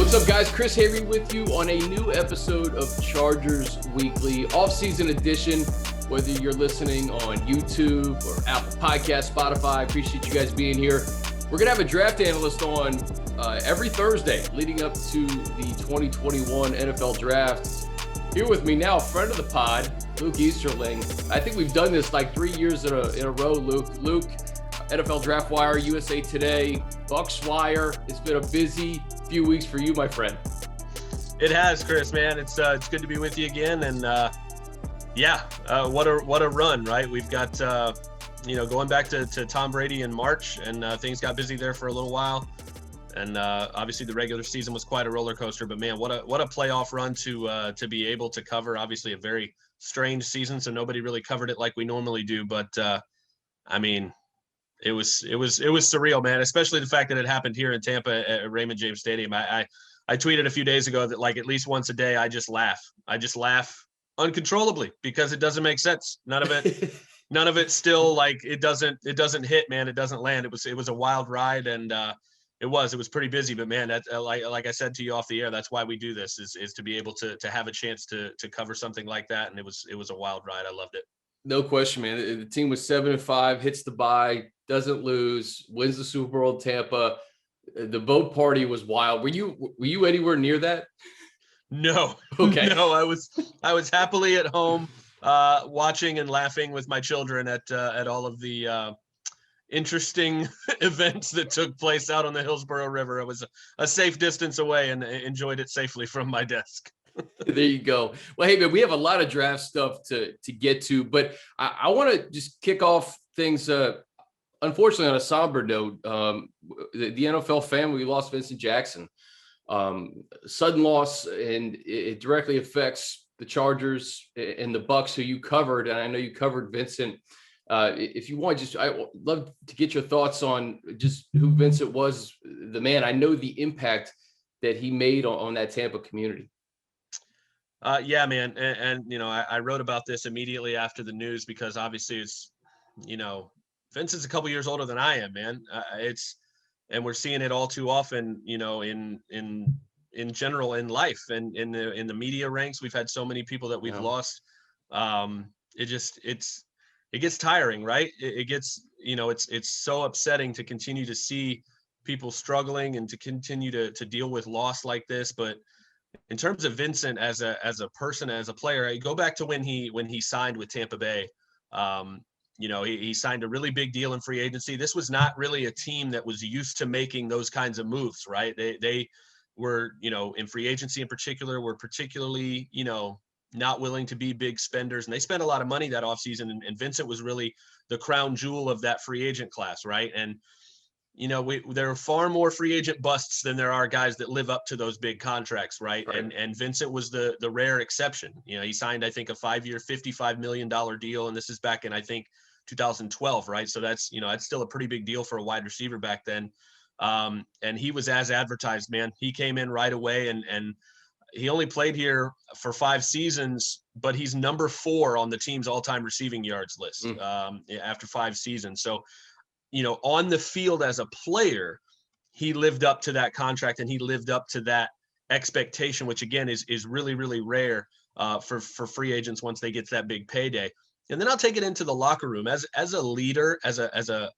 What's up, guys? Chris Hayre with you on a new episode of Chargers Weekly, off-season edition. Whether you're listening on YouTube or Apple Podcasts, Spotify, appreciate you guys being here. We're going to have a draft analyst on every Thursday leading up to the 2021 NFL Draft. Here with me now, friend of the pod, Luke Easterling. I think we've done this like 3 years in a row, Luke. Luke, NFL Draft Wire, USA Today, Bucks Wire. It's been a busy few weeks for you, my friend. It has, Chris, man. It's good to be with you again. And what a run, right? We've got, going back to Tom Brady in March, and things got busy there for a little while. And obviously the regular season was quite a roller coaster, but man, what a playoff run to be able to cover. Obviously a very strange season, so nobody really covered it like we normally do. But it was surreal, man, especially the fact that it happened here in Tampa at Raymond James Stadium. I tweeted a few days ago that like at least once a day I just laugh uncontrollably because it doesn't make sense. None of it still, like, it doesn't hit, man. It doesn't land. It was a wild ride, and it was pretty busy, but man, that like I said to you off the air, that's why we do this is to be able to have a chance to cover something like that. And it was a wild ride. I loved it. No question, man. The team was 7-5, hits the bye, doesn't lose, wins the Super Bowl in Tampa. The boat party was wild. Were you anywhere near that? No. Okay. No, I was happily at home watching and laughing with my children at all of the interesting events that took place out on the Hillsborough River. I was a safe distance away and enjoyed it safely from my desk. There you go. Well, hey, man, we have a lot of draft stuff to get to, but I want to just kick off things, unfortunately, on a somber note. The NFL family, we lost Vincent Jackson. Sudden loss, and it directly affects the Chargers and the Bucks, who you covered, and I know you covered Vincent. If you want, I would love to get your thoughts on just who Vincent was, the man. I know the impact that he made on that Tampa community. Yeah, man. And I wrote about this immediately after the news because obviously it's, Vincent's a couple years older than I am, man. And we're seeing it all too often, in general in life and in the media ranks. We've had so many people that we've lost. It gets tiring, right? It gets, it's so upsetting to continue to see people struggling and to continue to deal with loss like this. But in terms of Vincent as a person, as a player, I go back to when he signed with Tampa Bay. He signed a really big deal in free agency. This was not really a team that was used to making those kinds of moves, right? They were, in free agency in particular, were particularly, not willing to be big spenders. And they spent a lot of money that offseason. And Vincent was really the crown jewel of that free agent class, right? And there are far more free agent busts than there are guys that live up to those big contracts, right? And Vincent was the rare exception. He signed, I think, a 5-year, $55 million deal, and this is back in, I think, 2012, right? So that's still a pretty big deal for a wide receiver back then. And he was as advertised, man. He came in right away, and he only played here for 5 seasons, but he's number 4 on the team's all-time receiving yards list after 5 seasons. So, on the field as a player, he lived up to that contract and he lived up to that expectation, which again is really, really rare for free agents once they get to that big payday. And then I'll take it into the locker room as a leader, as a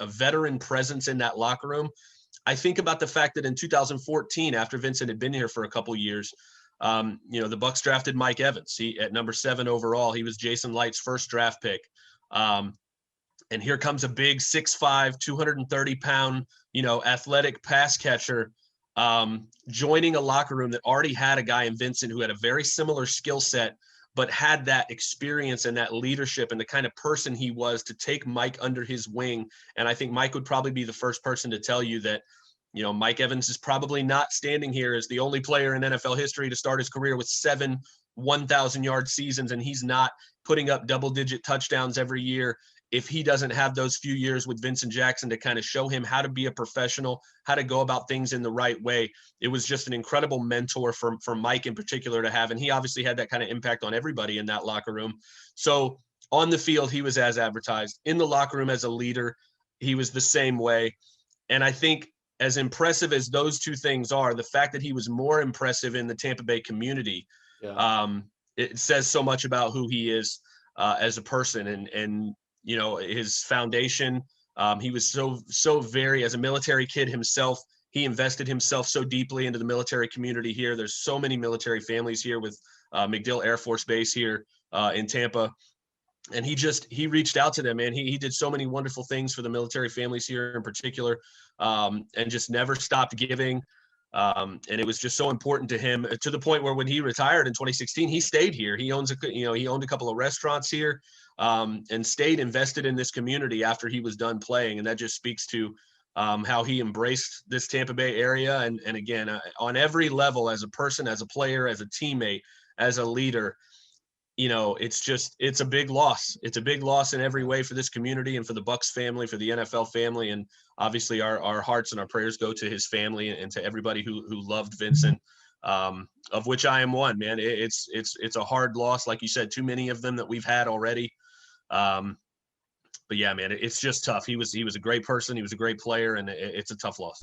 veteran presence in that locker room. I think about the fact that in 2014, after Vincent had been here for a couple years, the Bucks drafted Mike Evans. He at number 7 overall. He was Jason Light's first draft pick. And here comes a big 6'5", 230-pound, athletic pass catcher joining a locker room that already had a guy in Vincent who had a very similar skill set, but had that experience and that leadership and the kind of person he was to take Mike under his wing. And I think Mike would probably be the first person to tell you that, Mike Evans is probably not standing here as the only player in NFL history to start his career with 7 1,000-yard seasons, and he's not putting up double-digit touchdowns every year if he doesn't have those few years with Vincent Jackson to kind of show him how to be a professional, how to go about things in the right way. It was just an incredible mentor for Mike in particular to have. And he obviously had that kind of impact on everybody in that locker room. So on the field, he was as advertised. In the locker room as a leader, he was the same way. And I think as impressive as those two things are, the fact that he was more impressive in the Tampa Bay community, it says so much about who he is as a person, and you know, his foundation. He was so very, as a military kid himself, he invested himself so deeply into the military community here. There's so many military families here with MacDill Air Force Base here in Tampa. And he reached out to them, man. He did so many wonderful things for the military families here in particular, and just never stopped giving. And it was just so important to him, to the point where when he retired in 2016, he stayed here. He owned a couple of restaurants here, and stayed invested in this community after he was done playing. And that just speaks to how he embraced this Tampa Bay area. And again, on every level, as a person, as a player, as a teammate, as a leader, you know, it's a big loss. It's a big loss in every way for this community and for the Bucs family, for the NFL family. And obviously our hearts and our prayers go to his family and to everybody who loved Vincent, of which I am one, man. It's a hard loss. Like you said, too many of them that we've had already. But yeah, man, it's just tough. He was a great person. He was a great player, and it's a tough loss.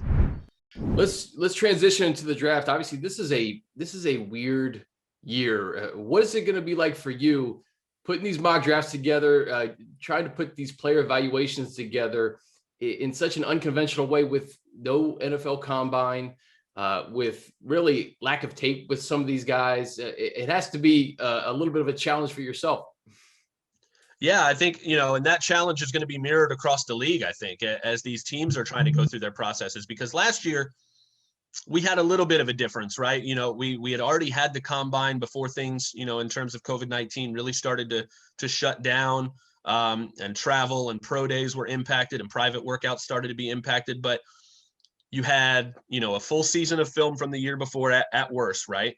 Let's transition into the draft. Obviously, this is a weird year. What is it going to be like for you putting these mock drafts together, trying to put these player evaluations together in such an unconventional way, with no NFL combine, with really lack of tape with some of these guys? It has to be a little bit of a challenge for yourself. Yeah, I think, you know, and that challenge is going to be mirrored across the league, I think, as these teams are trying to go through their processes, because last year we had a little bit of a difference, right? You know, we had already had the combine before things, you know, in terms of COVID-19 really started to shut down, and travel and pro days were impacted and private workouts started to be impacted. But you had, you know, a full season of film from the year before at worst, right?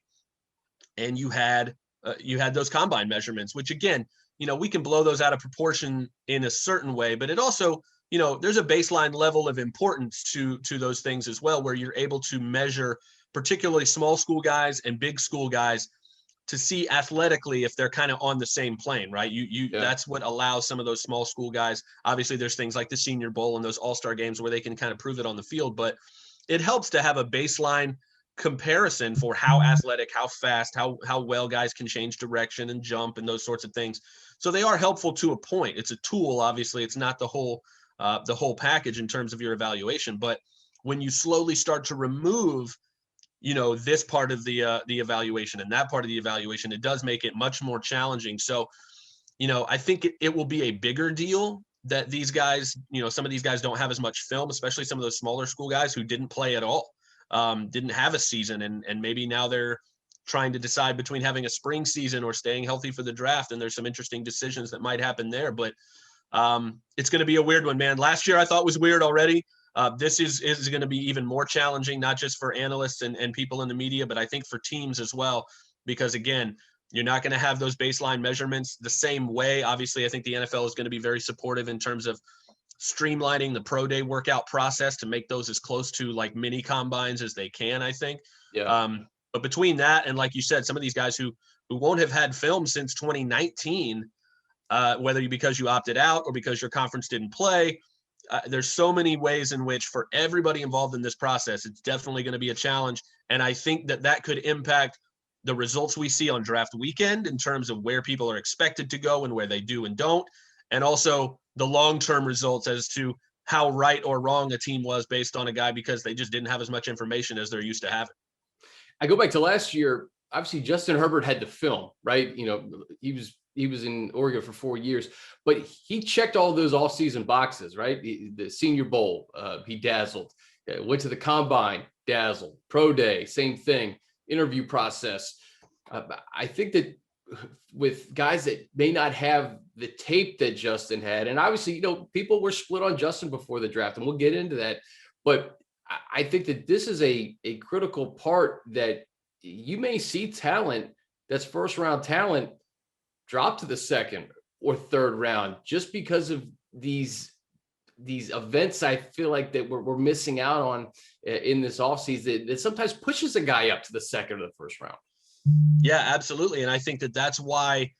And you had those combine measurements, which again, you know, we can blow those out of proportion in a certain way, but it also, you know, there's a baseline level of importance to those things as well, where you're able to measure particularly small school guys and big school guys to see athletically if they're kind of on the same plane, right? That's what allows some of those small school guys. Obviously, there's things like the Senior Bowl and those all-star games where they can kind of prove it on the field, but it helps to have a baseline comparison for how athletic, how fast, how well guys can change direction and jump and those sorts of things. So they are helpful to a point. It's a tool, obviously. It's not the whole package in terms of your evaluation. But when you slowly start to remove, you know, this part of the evaluation and that part of the evaluation, it does make it much more challenging. So, you know, I think it will be a bigger deal that these guys, you know, some of these guys don't have as much film, especially some of those smaller school guys who didn't play at all, didn't have a season, and maybe now they're trying to decide between having a spring season or staying healthy for the draft. And there's some interesting decisions that might happen there, but it's going to be a weird one, man. Last year I thought was weird already. This is going to be even more challenging, not just for analysts and people in the media, but I think for teams as well, because again, you're not going to have those baseline measurements the same way. Obviously, I think the NFL is going to be very supportive in terms of streamlining the pro day workout process to make those as close to like mini combines as they can, I think. Yeah. But between that and, like you said, some of these guys who won't have had film since 2019, whether because you opted out or because your conference didn't play, there's so many ways in which for everybody involved in this process, it's definitely going to be a challenge. And I think that could impact the results we see on draft weekend in terms of where people are expected to go and where they do and don't. And also the long-term results as to how right or wrong a team was based on a guy because they just didn't have as much information as they're used to having. I go back to last year. Obviously, Justin Herbert had the film, right? You know, he was in Oregon for 4 years, but he checked all those off-season boxes, right? The Senior Bowl, he dazzled. Went to the combine, dazzled. Pro day, same thing. Interview process. I think that with guys that may not have the tape that Justin had, and obviously, you know, people were split on Justin before the draft, and we'll get into that, but I think that this is a critical part that you may see talent that's first round talent drop to the second or third round just because of these events. I feel like that we're missing out on in this offseason that sometimes pushes a guy up to the second or the first round. Yeah, absolutely. And I think that's why,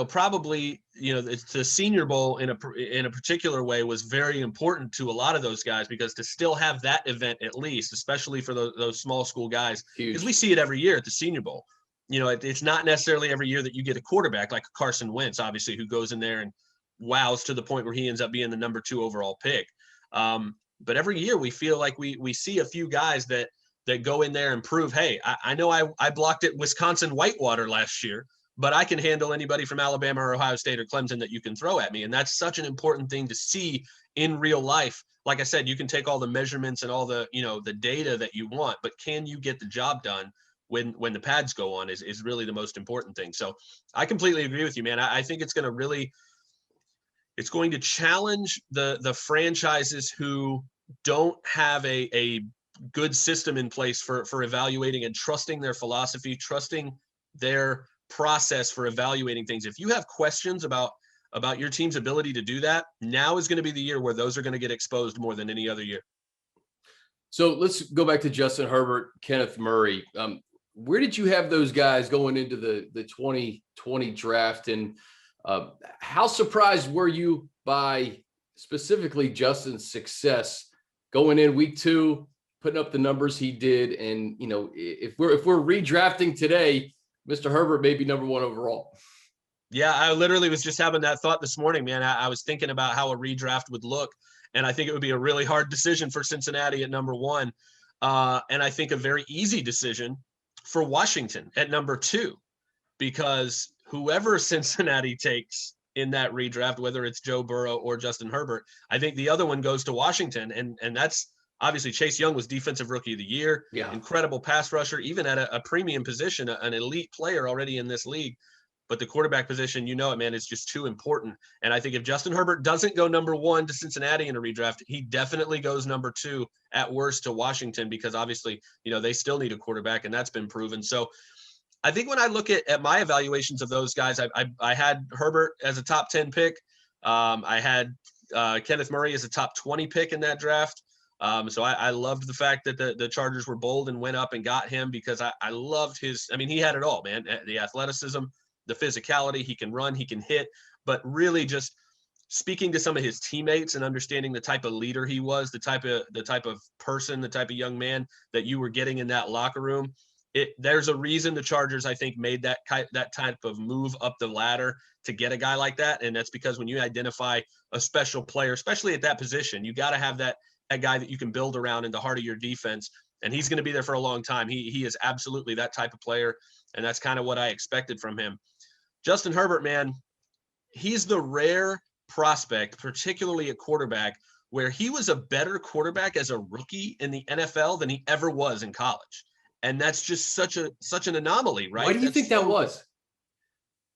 probably, it's the Senior Bowl in a particular way was very important to a lot of those guys, because to still have that event, at least, especially for those small school guys, because we see it every year at the Senior Bowl. It's not necessarily every year that you get a quarterback like Carson Wentz, obviously, who goes in there and wows to the point where he ends up being the number 2 overall pick. But every year we feel like we see a few guys that go in there and prove, hey, I know I blocked it Wisconsin Whitewater last year, but I can handle anybody from Alabama or Ohio State or Clemson that you can throw at me. And that's such an important thing to see in real life. Like I said, you can take all the measurements and all the, the data that you want, but can you get the job done when the pads go on is really the most important thing. So I completely agree with you, man. I think it's going to challenge the franchises who don't have a good system in place for evaluating and trusting their philosophy, trusting their process for evaluating things. If you have questions about your team's ability to do that, now is going to be the year where those are going to get exposed more than any other year. So let's go back to Justin Herbert, Kenneth Murray. Where did you have those guys going into the 2020 draft? And how surprised were you by specifically Justin's success going in week 2, putting up the numbers he did? And, if we're redrafting today, Mr. Herbert may be number 1 overall. Yeah, I literally was just having that thought this morning, man. I was thinking about how a redraft would look, and I think it would be a really hard decision for Cincinnati at number 1. And I think a very easy decision for Washington at number 2, because whoever Cincinnati takes in that redraft, whether it's Joe Burrow or Justin Herbert, I think the other one goes to Washington. And that's obviously Chase Young was Defensive Rookie of the Year, incredible pass rusher, even at a premium position, an elite player already in this league. But the quarterback position, man, is just too important. And I think if Justin Herbert doesn't go number 1 to Cincinnati in a redraft, he definitely goes number 2 at worst to Washington, because obviously, they still need a quarterback, and that's been proven. So I think when I look at my evaluations of those guys, I had Herbert as a top 10 pick. I had Kenneth Murray as a top 20 pick in that draft. So I loved the fact that the Chargers were bold and went up and got him, because I loved he had it all, man. The athleticism, the physicality, he can run, he can hit, but really just speaking to some of his teammates and understanding the type of leader he was, the type of person, the type of young man that you were getting in that locker room. There's a reason the Chargers, I think, made that type of move up the ladder to get a guy like that. And that's because when you identify a special player, especially at that position, you got to have that guy that you can build around in the heart of your defense. And he's going to be there for a long time. He is absolutely that type of player. And that's kind of what I expected from him. Justin Herbert, man, he's the rare prospect, particularly at quarterback, where he was a better quarterback as a rookie in the NFL than he ever was in college. And that's just such an anomaly, right? Why do you think that was?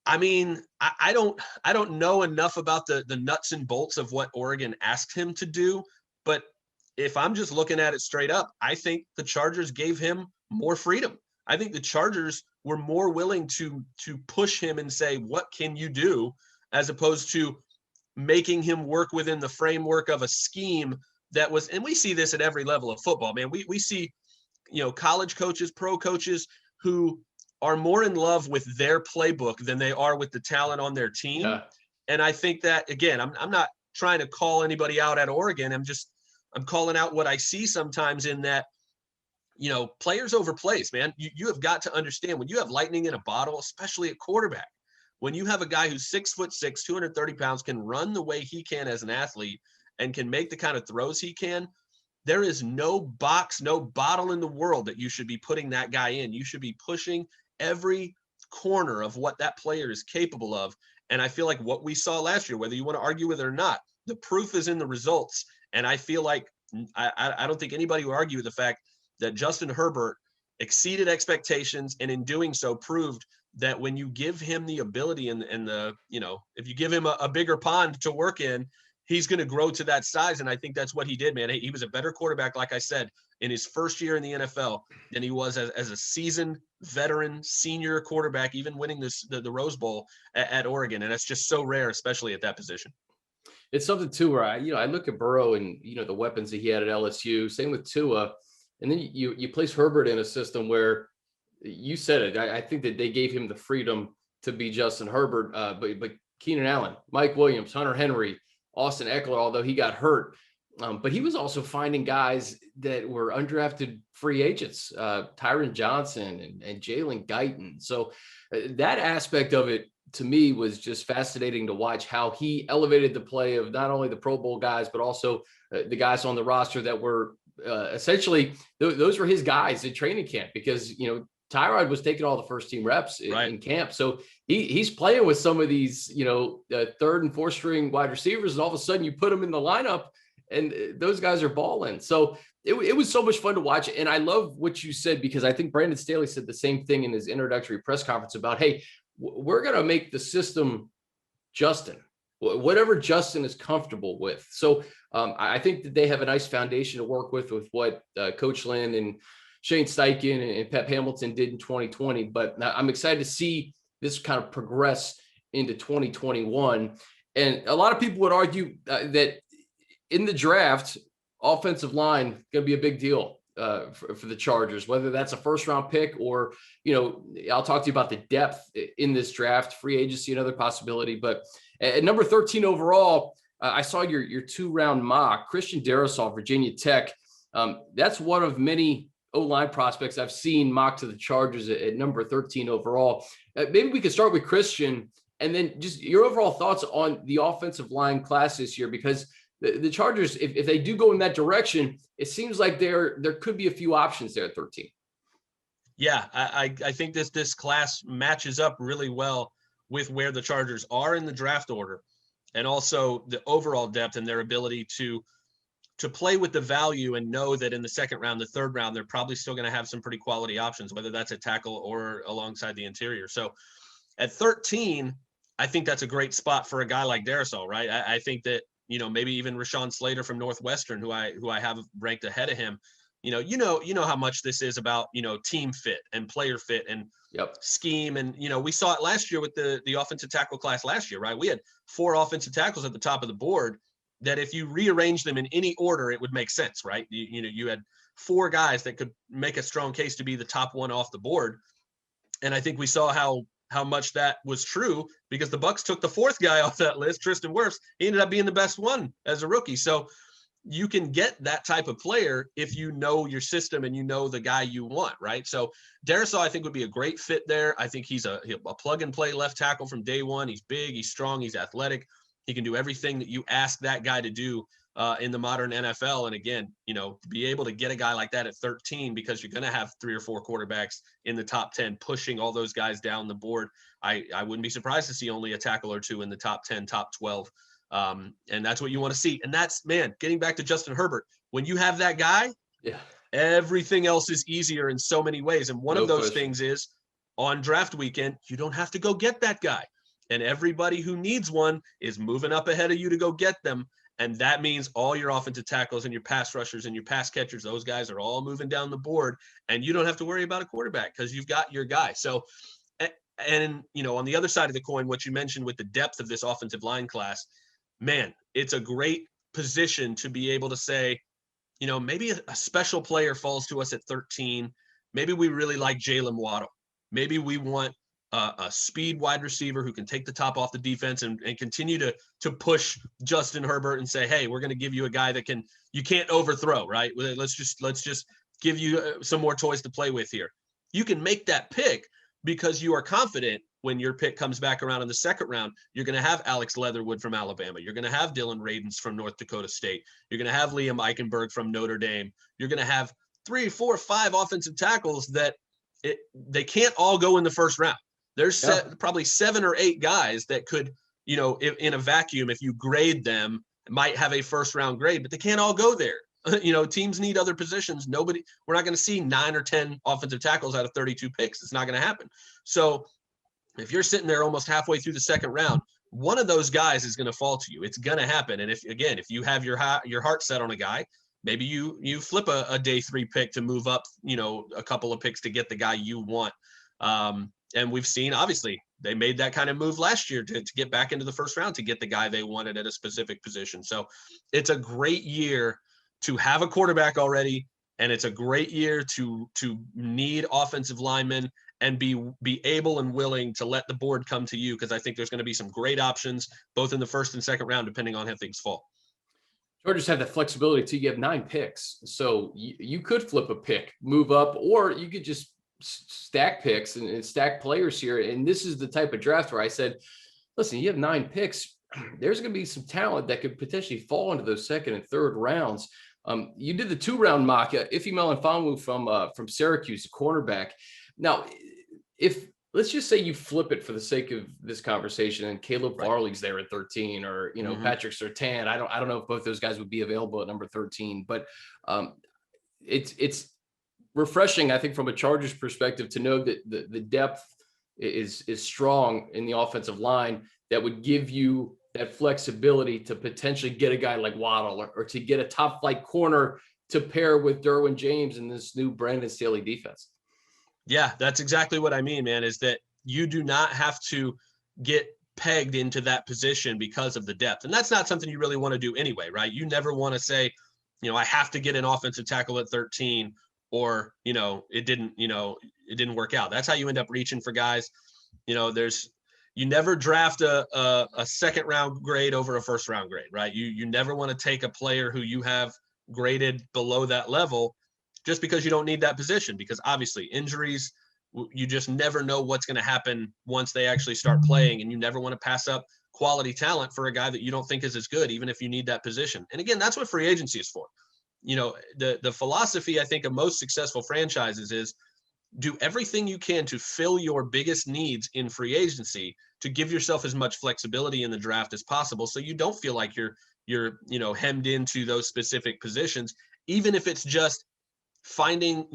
I mean, I don't know enough about the nuts and bolts of what Oregon asked him to do, but if I'm just looking at it straight up, I think the Chargers gave him more freedom. I think the Chargers were more willing to push him and say, what can you do, as opposed to making him work within the framework of a scheme that was, and we see this at every level of football, man. We see, college coaches, pro coaches who are more in love with their playbook than they are with the talent on their team. Yeah. And I think that, again, I'm not trying to call anybody out at Oregon. I'm calling out what I see sometimes in that, players over plays, man. You have got to understand, when you have lightning in a bottle, especially at quarterback, when you have a guy who's 6'6", 230 pounds, can run the way he can as an athlete and can make the kind of throws he can, there is no box, no bottle in the world that you should be putting that guy in. You should be pushing every corner of what that player is capable of. And I feel like what we saw last year, whether you want to argue with it or not, the proof is in the results. And I feel like I don't think anybody would argue with the fact that Justin Herbert exceeded expectations, and in doing so proved that when you give him the ability and the, if you give him a bigger pond to work in, he's going to grow to that size. And I think that's what he did, man. He was a better quarterback, like I said, in his first year in the NFL than he was as a seasoned veteran senior quarterback, even winning the Rose Bowl at Oregon. And that's just so rare, especially at that position. It's something too where I look at Burrow and, the weapons that he had at LSU, same with Tua. And then you place Herbert in a system where you said it. I think that they gave him the freedom to be Justin Herbert, but Keenan Allen, Mike Williams, Hunter Henry, Austin Eckler, although he got hurt. But he was also finding guys that were undrafted free agents, Tyron Johnson and Jalen Guyton. So that aspect of it, to me, was just fascinating to watch how he elevated the play of not only the Pro Bowl guys, but also the guys on the roster that were essentially those were his guys in training camp, because, Tyrod was taking all the first team reps in camp. So he's playing with some of these, third and fourth string wide receivers. And all of a sudden you put them in the lineup and those guys are balling. So it was so much fun to watch. And I love what you said, because I think Brandon Staley said the same thing in his introductory press conference about, hey, we're going to make the system Justin, whatever Justin is comfortable with. So I think that they have a nice foundation to work with what Coach Lynn and Shane Steichen and Pep Hamilton did in 2020. But I'm excited to see this kind of progress into 2021. And a lot of people would argue that in the draft, offensive line going to be a big deal for the Chargers, whether that's a first round pick or, I'll talk to you about the depth in this draft, free agency, another possibility. But at number 13 overall, I saw your 2-round mock, Christian Darrisaw, Virginia Tech. That's one of many O-line prospects I've seen mocked to the Chargers at number 13 overall. Maybe we could start with Christian, and then just your overall thoughts on the offensive line class this year, because the Chargers, if they do go in that direction, it seems like there could be a few options there at 13. Yeah, I think this class matches up really well with where the Chargers are in the draft order, and also the overall depth and their ability to play with the value and know that in the second round, the third round, they're probably still going to have some pretty quality options, whether that's a tackle or alongside the interior. So at 13, I think that's a great spot for a guy like Darrisaw, right? I think that, maybe even Rashawn Slater from Northwestern, who I have ranked ahead of him, you know how much this is about, team fit and player fit and scheme. And, we saw it last year with the offensive tackle class last year, right? We had 4 offensive tackles at the top of the board that if you rearrange them in any order, it would make sense, right? You had 4 guys that could make a strong case to be the top one off the board. And I think we saw how much that was true, because the Bucs took the 4th guy off that list, Tristan Wirfs. He ended up being the best one as a rookie. So you can get that type of player if you know your system and you know the guy you want, right? So Darrisaw, I think, would be a great fit there. I think he's a plug and play left tackle from day one. He's big, he's strong, he's athletic. He can do everything that you ask that guy to do in the modern NFL. And again, to be able to get a guy like that at 13, because you're going to have 3 or 4 quarterbacks in the top 10 pushing all those guys down the board. I wouldn't be surprised to see only a tackle or 2 in the top 10, top 12. And that's what you want to see. And that's, getting back to Justin Herbert, when you have that guy, everything else is easier in so many ways. And one of those things is on draft weekend, you don't have to go get that guy. And everybody who needs one is moving up ahead of you to go get them. And that means all your offensive tackles and your pass rushers and your pass catchers, those guys are all moving down the board, and you don't have to worry about a quarterback because you've got your guy. So, and on the other side of the coin, what you mentioned with the depth of this offensive line class, it's a great position to be able to say, maybe a special player falls to us at 13. Maybe we really like Jalen Waddle. Maybe we want a speed wide receiver who can take the top off the defense and continue to push Justin Herbert and say, hey, we're going to give you a guy that you can't overthrow, right? Let's just give you some more toys to play with here. You can make that pick because you are confident when your pick comes back around in the second round, you're going to have Alex Leatherwood from Alabama. You're going to have Dylan Radins from North Dakota State. You're going to have Liam Eichenberg from Notre Dame. You're going to have 3, 4, 5 offensive tackles that they can't all go in the first round. There's probably 7 or 8 guys that could, in a vacuum, if you grade them, might have a first round grade, but they can't all go there. Teams need other positions. We're not going to see 9 or 10 offensive tackles out of 32 picks. It's not going to happen. So if you're sitting there almost halfway through the second round, one of those guys is going to fall to you. It's going to happen. And if you have your heart set on a guy, maybe you flip a day 3 pick to move up, a couple of picks to get the guy you want. And we've seen, obviously, they made that kind of move last year to get back into the first round to get the guy they wanted at a specific position. So it's a great year to have a quarterback already, and it's a great year to need offensive linemen and be able and willing to let the board come to you, because I think there's going to be some great options both in the first and second round, depending on how things fall. Chargers have that flexibility too. You have 9 picks, so you could flip a pick, move up, or you could just stack picks and stack players here. And this is the type of draft where I said, listen, you have 9 picks. There's going to be some talent that could potentially fall into those second and third rounds. You did the 2-round mock, Ife Melifonwu from Syracuse, a cornerback. Now, if let's just say you flip it for the sake of this conversation, and Caleb Farley's there at 13, or Patrick Surtain. I don't know if both those guys would be available at number 13, but it's refreshing, I think, from a Chargers perspective, to know that the depth is strong in the offensive line that would give you that flexibility to potentially get a guy like Waddle or to get a top flight corner to pair with Derwin James in this new Brandon Staley defense. Yeah, that's exactly what I mean, man, is that you do not have to get pegged into that position because of the depth. And that's not something you really want to do anyway, right? You never want to say, I have to get an offensive tackle at 13, or, it didn't work out. That's how you end up reaching for guys. You never draft a second round grade over a first round grade, right? You never want to take a player who you have graded below that level just because you don't need that position, because obviously injuries, you just never know what's going to happen once they actually start playing. And you never want to pass up quality talent for a guy that you don't think is as good, even if you need that position. And again, that's what free agency is for. The philosophy, I think, of most successful franchises is do everything you can to fill your biggest needs in free agency, to give yourself as much flexibility in the draft as possible, so you don't feel like you're hemmed into those specific positions, even if it's just finding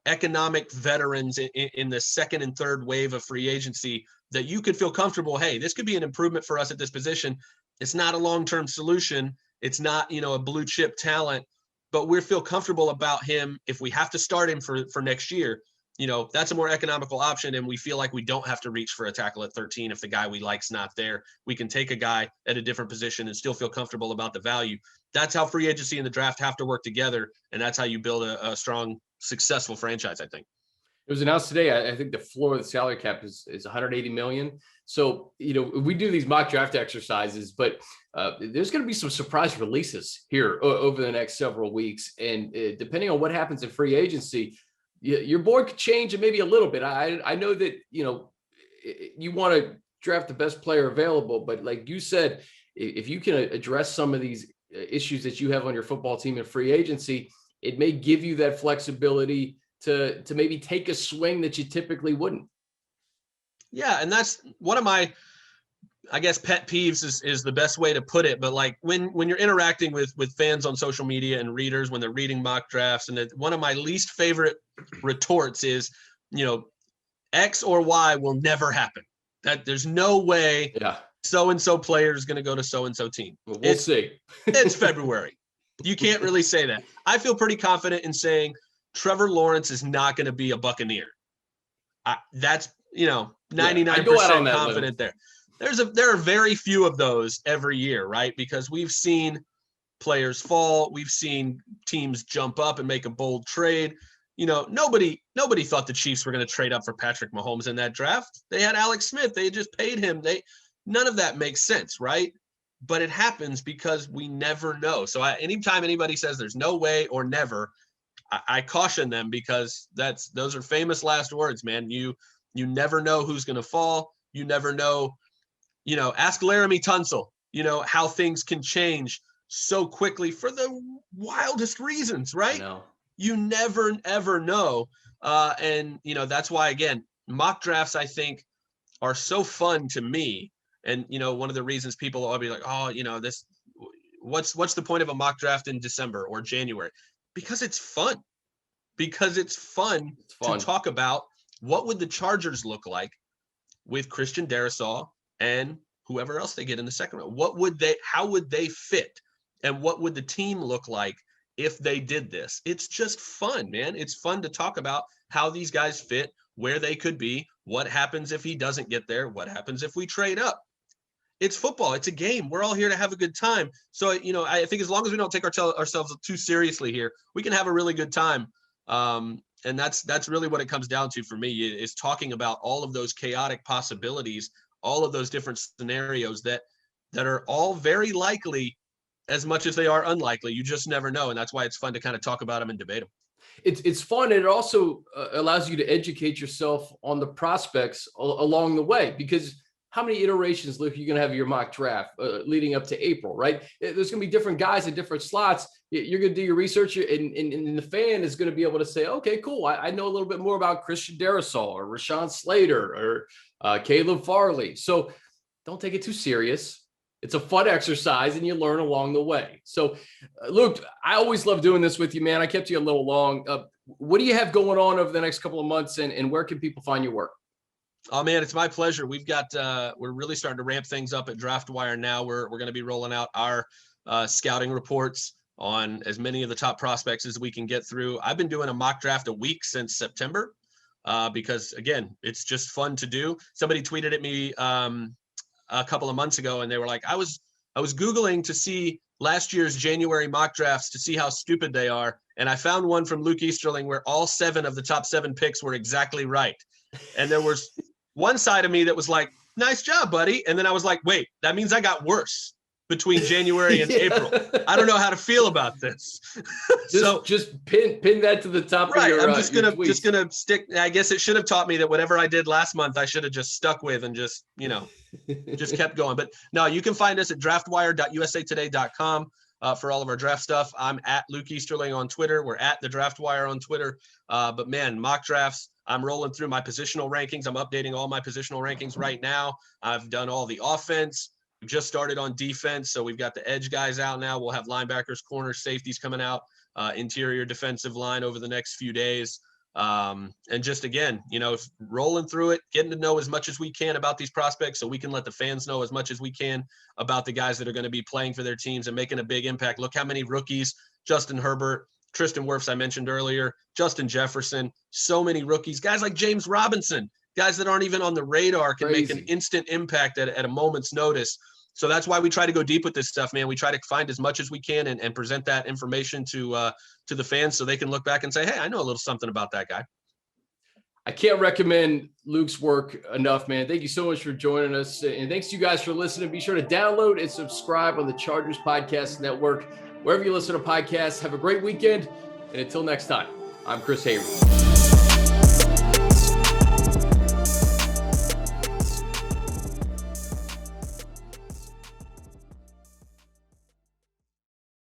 economic veterans in the second and third wave of free agency that you could feel comfortable. Hey, this could be an improvement for us at this position. It's not a long-term solution. It's not a blue chip talent, but we feel comfortable about him. If we have to start him for next year, that's a more economical option. And we feel like we don't have to reach for a tackle at 13. If the guy we like's not there, we can take a guy at a different position and still feel comfortable about the value. That's how free agency and the draft have to work together. And that's how you build a strong, successful franchise, I think. It was announced today. I think the floor of the salary cap is 180 million. So, we do these mock draft exercises, but there's going to be some surprise releases here over the next several weeks. And depending on what happens in free agency, your board could change it maybe a little bit. I know that, you want to draft the best player available, but like you said, if you can address some of these issues that you have on your football team in free agency, it may give you that flexibility to maybe take a swing that you typically wouldn't. Yeah. And that's one of my, I guess, pet peeves is the best way to put it. But like when you're interacting with fans on social media and readers, when they're reading mock drafts, and one of my least favorite retorts is, X or Y will never happen. That there's no way so-and-so player is going to go to so-and-so team. Well, we'll see. It's February. You can't really say that. I feel pretty confident in saying Trevor Lawrence is not going to be a Buccaneer. That's, 99% confident there. There are very few of those every year, right? Because we've seen players fall. We've seen teams jump up and make a bold trade. Nobody thought the Chiefs were going to trade up for Patrick Mahomes in that draft. They had Alex Smith. They had just paid him. None of that makes sense, right? But it happens because we never know. So anytime anybody says there's no way or never, I caution them, because those are famous last words, man. You never know who's going to fall. You never know. Ask Laramie Tunsil, how things can change so quickly for the wildest reasons, right? You never, ever know. And that's why, again, mock drafts, I think, are so fun to me. And, one of the reasons people will be like, oh, what's the point of a mock draft in December or January? Because it's fun. To talk about what would the Chargers look like with Christian Darrisaw and whoever else they get in the second round. How would they fit? And what would the team look like if they did this? It's just fun, man. It's fun to talk about how these guys fit, where they could be, what happens if he doesn't get there, what happens if we trade up. It's football. It's a game. We're all here to have a good time. So, I think as long as we don't take ourselves too seriously here, we can have a really good time. And that's really what it comes down to for me, is talking about all of those chaotic possibilities, all of those different scenarios that are all very likely as much as they are unlikely. You just never know. And that's why it's fun to kind of talk about them and debate them. It's fun, and it also allows you to educate yourself on the prospects along the way, because how many iterations, Luke, are you going to have your mock draft leading up to April, right? There's going to be different guys in different slots. You're going to do your research, and the fan is going to be able to say, okay, cool. I know a little bit more about Christian Darrisaw or Rashawn Slater or Caleb Farley. So don't take it too serious. It's a fun exercise, and you learn along the way. So, Luke, I always love doing this with you, man. I kept you a little long. What do you have going on over the next couple of months, and where can people find your work? Oh man, it's my pleasure. We've got we're really starting to ramp things up at DraftWire now. We're going to be rolling out our scouting reports on as many of the top prospects as we can get through. I've been doing a mock draft a week since September because again, it's just fun to do. Somebody tweeted at me a couple of months ago, and they were like, I was Googling to see last year's January mock drafts to see how stupid they are, and I found one from Luke Easterling where all 7 of the top 7 picks were exactly right. And there was one side of me that was like, nice job, buddy. And then I was like, wait, that means I got worse between January and April. I don't know how to feel about this. just pin that to the top of your I'm just gonna stick. I guess it should have taught me that whatever I did last month, I should have just stuck with and just, just kept going. But no, you can find us at draftwire.usatoday.com for all of our draft stuff. I'm at Luke Easterling on Twitter. We're at the DraftWire on Twitter. But man, mock drafts, I'm rolling through my positional rankings. I'm updating all my positional rankings right now. I've done all the offense. We just started on defense. So we've got the edge guys out now. We'll have linebackers, corners, safeties coming out, interior defensive line over the next few days. And just, again, rolling through it, getting to know as much as we can about these prospects so we can let the fans know as much as we can about the guys that are going to be playing for their teams and making a big impact. Look how many rookies: Justin Herbert, Tristan Wirfs, I mentioned earlier, Justin Jefferson, so many rookies, guys like James Robinson, guys that aren't even on the radar can make an instant impact at a moment's notice. So that's why we try to go deep with this stuff, man. We try to find as much as we can and present that information to the fans so they can look back and say, hey, I know a little something about that guy. I can't recommend Luke's work enough, man. Thank you so much for joining us. And thanks to you guys for listening. Be sure to download and subscribe on the Chargers Podcast Network. Wherever you listen to podcasts, have a great weekend. And until next time, I'm Chris Hayre.